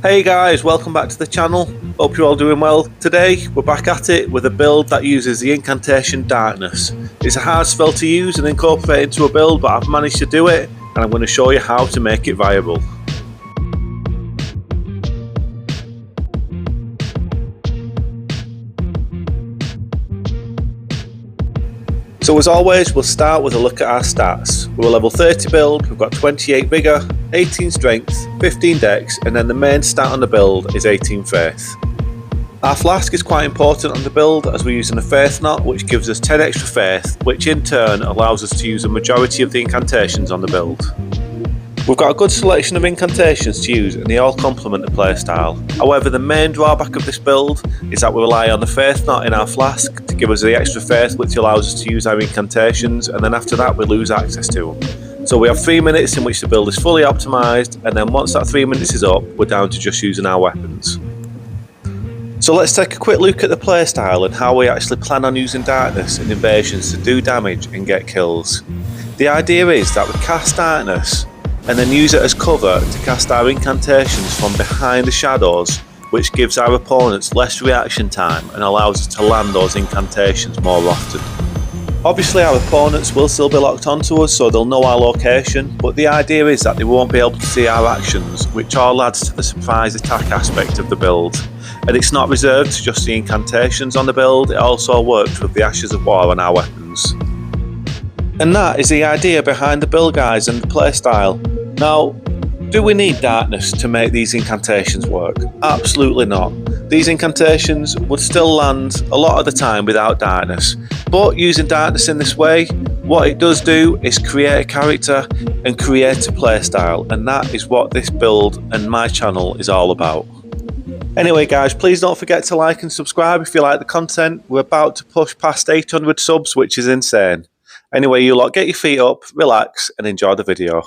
Hey guys, welcome back to the channel. Hope you're all doing well. Today we're back at it with a build that uses the incantation Darkness. It's a hard spell to use and incorporate into a build, but I've managed to do it and I'm going to show you how to make it viable. So as always, we'll start with a look at our stats. We're a level 30 build, we've got 28 vigour, 18 strength, 15 dex, and then the main stat on the build is 18 faith. Our flask is quite important on the build as we're using a faith knot, which gives us 10 extra faith, which in turn allows us to use a majority of the incantations on the build. We've got a good selection of incantations to use and they all complement the playstyle. However, the main drawback of this build is that we rely on the faith knot in our flask to give us the extra faith, which allows us to use our incantations, and then after that we lose access to them. So we have 3 minutes in which the build is fully optimised, and then once that 3 minutes is up, we're down to just using our weapons. So let's take a quick look at the playstyle and how we actually plan on using Darkness and invasions to do damage and get kills. The idea is that we cast Darkness and then use it as cover to cast our incantations from behind the shadows, which gives our opponents less reaction time and allows us to land those incantations more often. Obviously our opponents will still be locked onto us, so they'll know our location, but the idea is that they won't be able to see our actions, which all adds to the surprise attack aspect of the build. And it's not reserved to just the incantations on the build, it also works with the Ashes of War on our weapons. And that is the idea behind the build, guys, and the playstyle. Now, do we need Darkness to make these incantations work? Absolutely not. These incantations would still land a lot of the time without Darkness. But using Darkness in this way, what it does do is create a character and create a playstyle, and that is what this build and my channel is all about. Anyway guys, please don't forget to like and subscribe if you like the content. We're about to push past 800 subs, which is insane. Anyway, you lot get your feet up, relax and enjoy the video.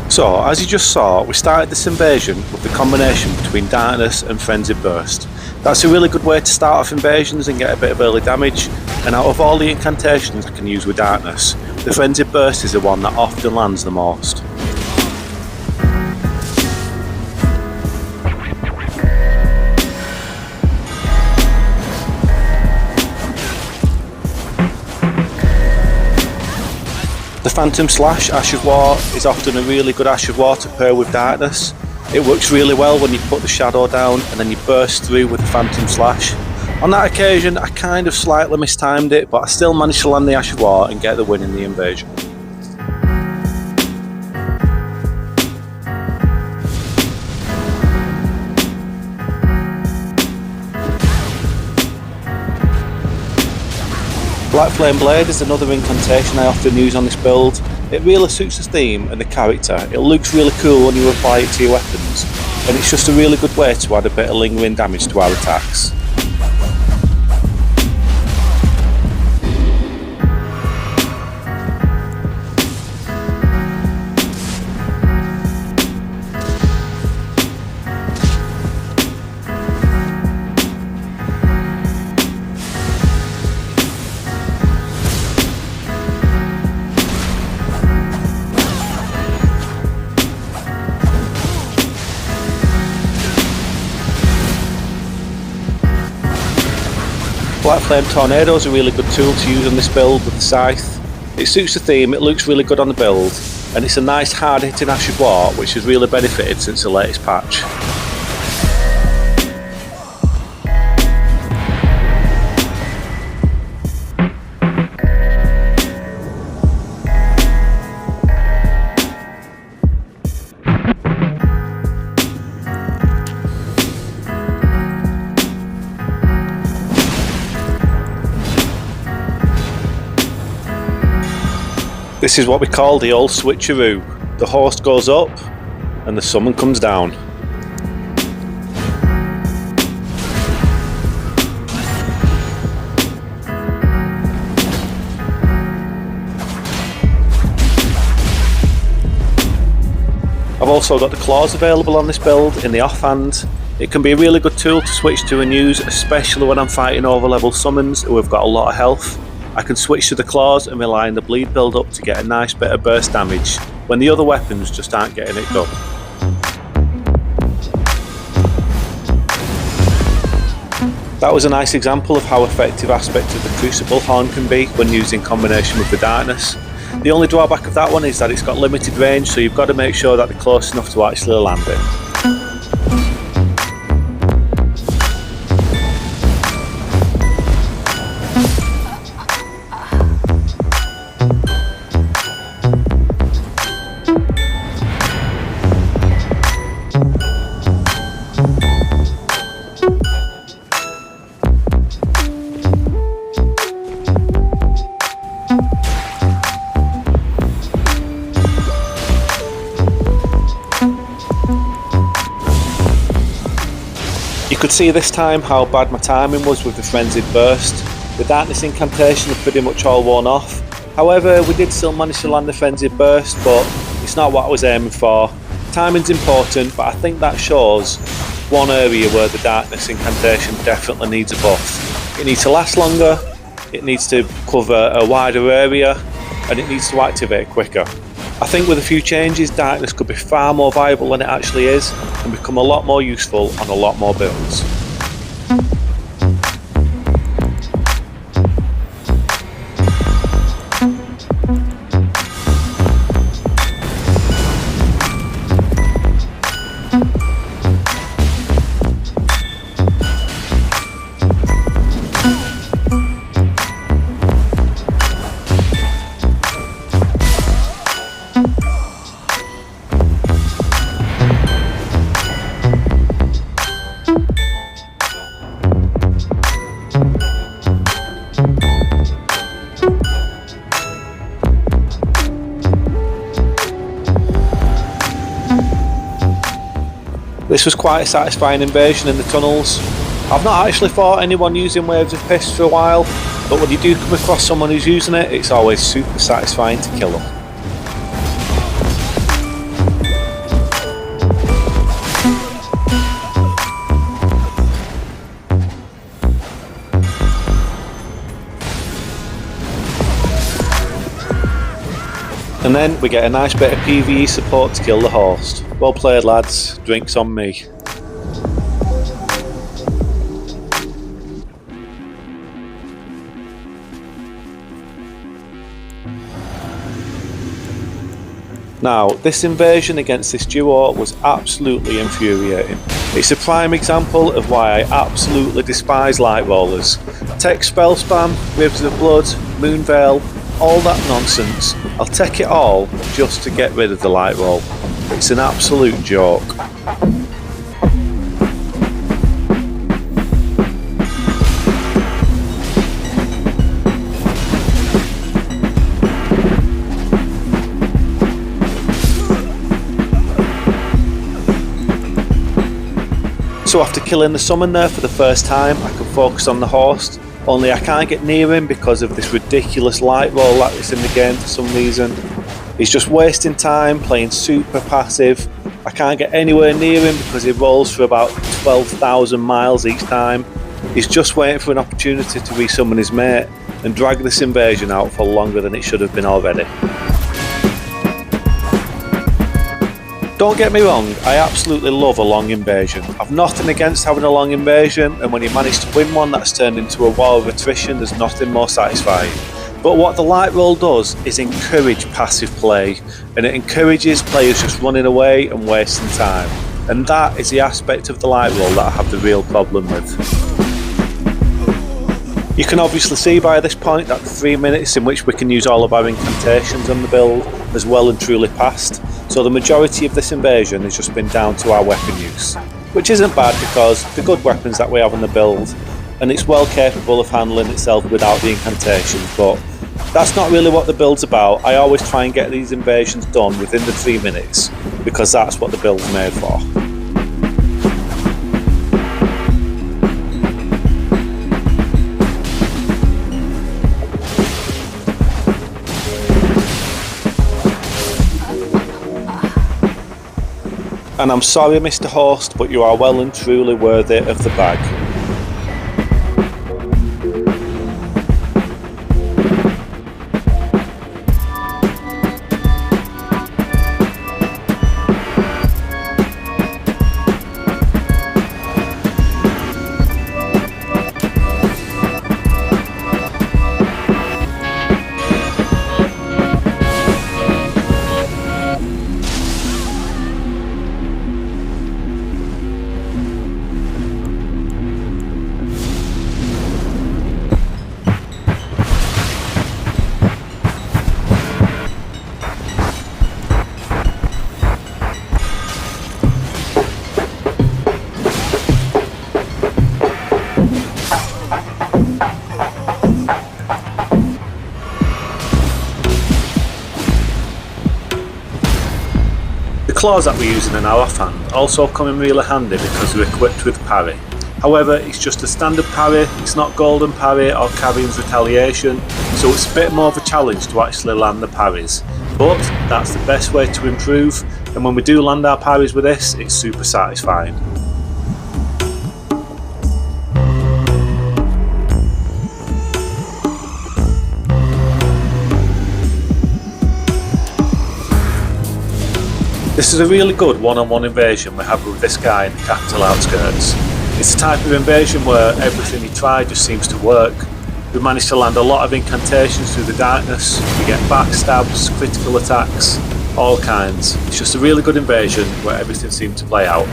So, as you just saw, we started this invasion with the combination between Darkness and Frenzied Burst. That's a really good way to start off invasions and get a bit of early damage, and out of all the incantations I can use with Darkness, the Frenzied Burst is the one that often lands the most. The Phantom Slash Ash of War is often a really good Ash of War to pair with Darkness. It works really well when you put the shadow down and then you burst through with the Phantom Slash. On that occasion I kind of slightly mistimed it, but I still managed to land the Ash of War and get the win in the invasion. Black Flame Blade is another incantation I often use on this build. It really suits the theme and the character. It looks really cool when you apply it to your weapons, and it's just a really good way to add a bit of lingering damage to our attacks. Black Flame Tornado is a really good tool to use on this build with the scythe. It suits the theme, it looks really good on the build, and it's a nice hard hitting Ash of War which has really benefited since the latest patch. This is what we call the old switcheroo. The host goes up and the summon comes down. I've also got the claws available on this build in the offhand. It can be a really good tool to switch to and use, especially when I'm fighting over level summons who have got a lot of health. I can switch to the claws and rely on the bleed build up to get a nice bit of burst damage when the other weapons just aren't getting it done. That was a nice example of how effective aspect of the Crucible Horn can be when used in combination with the Darkness. The only drawback of that one is that it's got limited range, so you've got to make sure that they're close enough to actually land it. You could see this time how bad my timing was with the Frenzied Burst. The Darkness incantation had pretty much all worn off. However, we did still manage to land the Frenzied Burst, but it's not what I was aiming for. Timing's important, but I think that shows one area where the Darkness incantation definitely needs a buff. It needs to last longer, it needs to cover a wider area, and it needs to activate quicker. I think with a few changes, Darkness could be far more viable than it actually is and become a lot more useful on a lot more builds. This was quite a satisfying invasion in the tunnels. I've not actually fought anyone using Waves of Piss for a while, but when you do come across someone who's using it, it's always super satisfying to kill them. And then we get a nice bit of PvE support to kill the host. Well played lads, drinks on me. Now, this invasion against this duo was absolutely infuriating. It's a prime example of why I absolutely despise light rollers. Take spell spam, Rivers of Blood, Moonveil, all that nonsense. I'll take it all just to get rid of the light roll. It's an absolute joke. So after killing the summon there for the first time, I can focus on the host. Only I can't get near him because of this ridiculous light roll that is in the game for some reason. He's just wasting time, playing super passive. I can't get anywhere near him because he rolls for about 12,000 miles each time. He's just waiting for an opportunity to resummon his mate and drag this invasion out for longer than it should have been already. Don't get me wrong, I absolutely love a long invasion. I've nothing against having a long invasion, and when you manage to win one that's turned into a war of attrition, there's nothing more satisfying. But what the light roll does is encourage passive play, and it encourages players just running away and wasting time. And that is the aspect of the light roll that I have the real problem with. You can obviously see by this point that the 3 minutes in which we can use all of our incantations on the build has well and truly passed, so the majority of this invasion has just been down to our weapon use, which isn't bad because the good weapons that we have on the build, and it's well capable of handling itself without the incantations, but that's not really what the build's about. I always try and get these invasions done within the 3 minutes because that's what the build's made for. And I'm sorry, Mr. Host, but you are well and truly worthy of the bag. The claws that we're using in our offhand also come in really handy because they're equipped with parry. However, it's just a standard parry, it's not golden parry or Parrying's retaliation, so it's a bit more of a challenge to actually land the parries. But that's the best way to improve, and when we do land our parries with this, it's super satisfying. This is a really good one-on-one invasion we have with this guy in the capital outskirts. It's the type of invasion where everything you try just seems to work. We've managed to land a lot of incantations through the darkness, we get backstabs, critical attacks, all kinds. It's just a really good invasion where everything seemed to play out.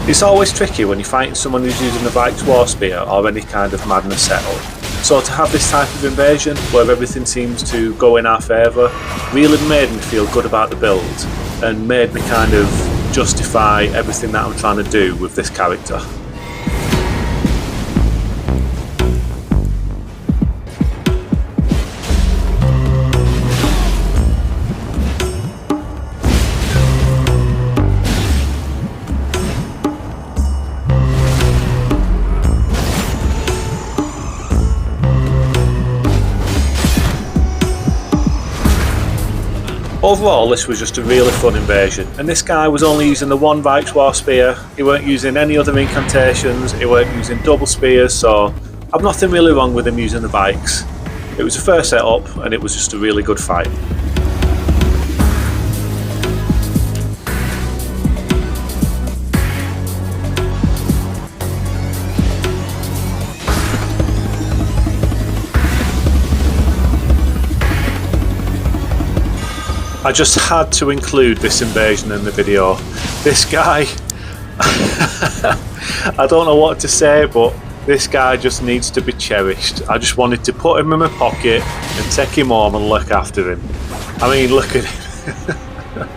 It's always tricky when you're fighting someone who's using the Vikes War Spear or any kind of madness setup. So to have this type of invasion where everything seems to go in our favour really made me feel good about the build and made me kind of justify everything that I'm trying to do with this character. Overall, this was just a really fun invasion, and this guy was only using the one Vikes War Spear, he weren't using any other incantations, he weren't using double spears, so I've nothing really wrong with him using the Vikes. It was a fair setup, and it was just a really good fight. I just had to include this invasion in the video. This guy, I don't know what to say, but this guy just needs to be cherished. I just wanted to put him in my pocket and take him home and look after him. I mean, look at him.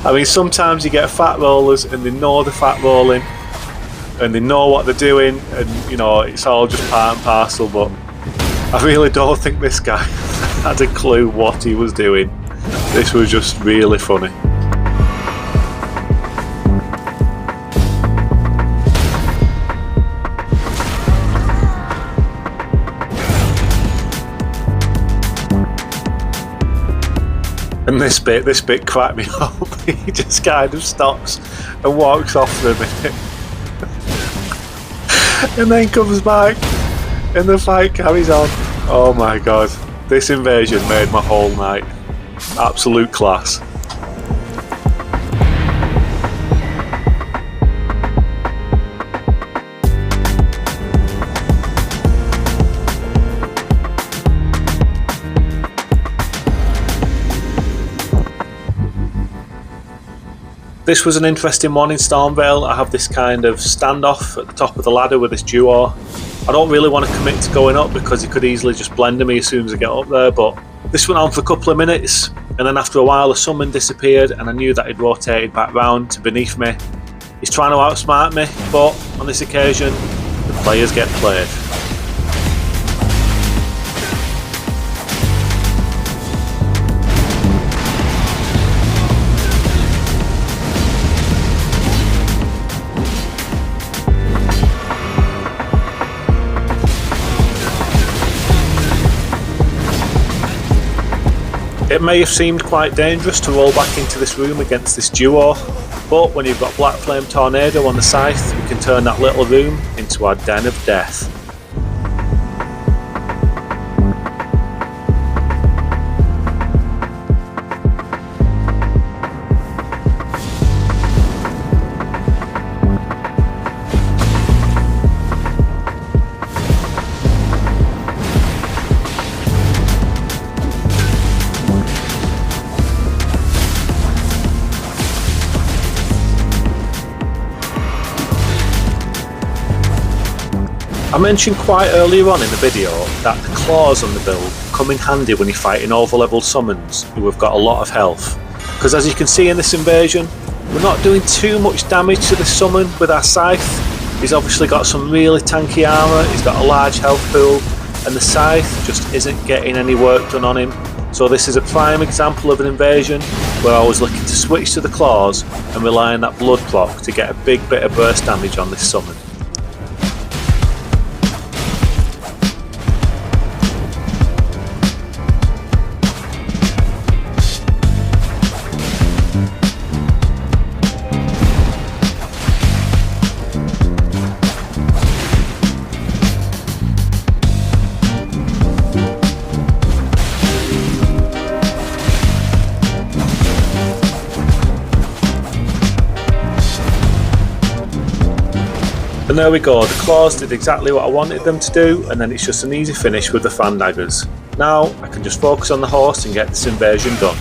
I mean, sometimes you get fat rollers and they know the fat rolling and they know what they're doing, and you know, it's all just part and parcel, but I really don't think this guy had a clue what he was doing. This was just really funny. And this bit cracked me up. He just kind of stops and walks off for a minute. And then comes back and the fight carries on. Oh my god, this invasion made my whole night. Absolute class. This was an interesting one in Stormvale. I have this kind of standoff at the top of the ladder with this duo. I don't really want to commit to going up because he could easily just blend me as soon as I get up there, but this went on for a couple of minutes, and then after a while the summon disappeared and I knew that he'd rotated back round to beneath me, He's trying to outsmart me, but on this occasion, the players get played. It may have seemed quite dangerous to roll back into this room against this duo, but when you've got Black Flame Tornado on the scythe, we can turn that little room into our den of death. I mentioned quite earlier on in the video that the claws on the build come in handy when you're fighting over-leveled summons who have got a lot of health, because as you can see in this invasion, we're not doing too much damage to the summon with our scythe. He's obviously got some really tanky armour, he's got a large health pool, and the scythe just isn't getting any work done on him. So this is a prime example of an invasion where I was looking to switch to the claws and rely on that blood clock to get a big bit of burst damage on this summon. And there we go, the claws did exactly what I wanted them to do, and then it's just an easy finish with the fan daggers. Now I can just focus on the horse and get this invasion done.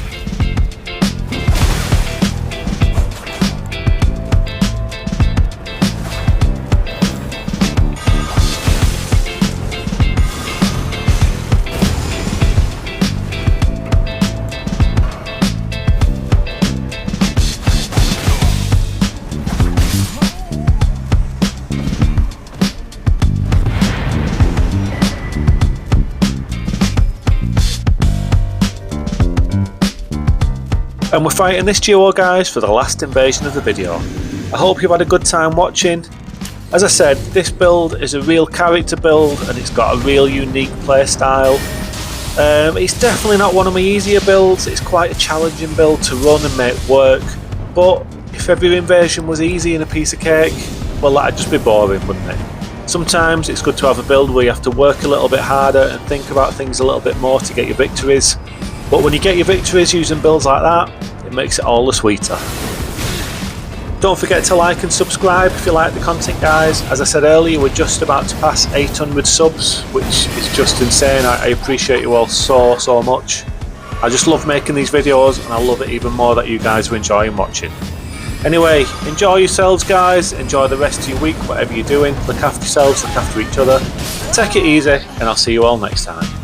And we're fighting this duo, guys, for the last invasion of the video. I hope you've had a good time watching. As I said, this build is a real character build and it's got a real unique playstyle. It's definitely not one of my easier builds, it's quite a challenging build to run and make work, but if every invasion was easy and a piece of cake, well, that'd just be boring, wouldn't it? Sometimes it's good to have a build where you have to work a little bit harder and think about things a little bit more to get your victories. But when you get your victories using builds like that, it makes it all the sweeter. Don't forget to like and subscribe if you like the content, guys. As I said earlier, we're just about to pass 800 subs, which is just insane. I appreciate you all so much. I just love making these videos and I love it even more that you guys are enjoying watching. Anyway, enjoy yourselves, guys. Enjoy the rest of your week, whatever you're doing. Look after yourselves, look after each other. Take it easy and I'll see you all next time.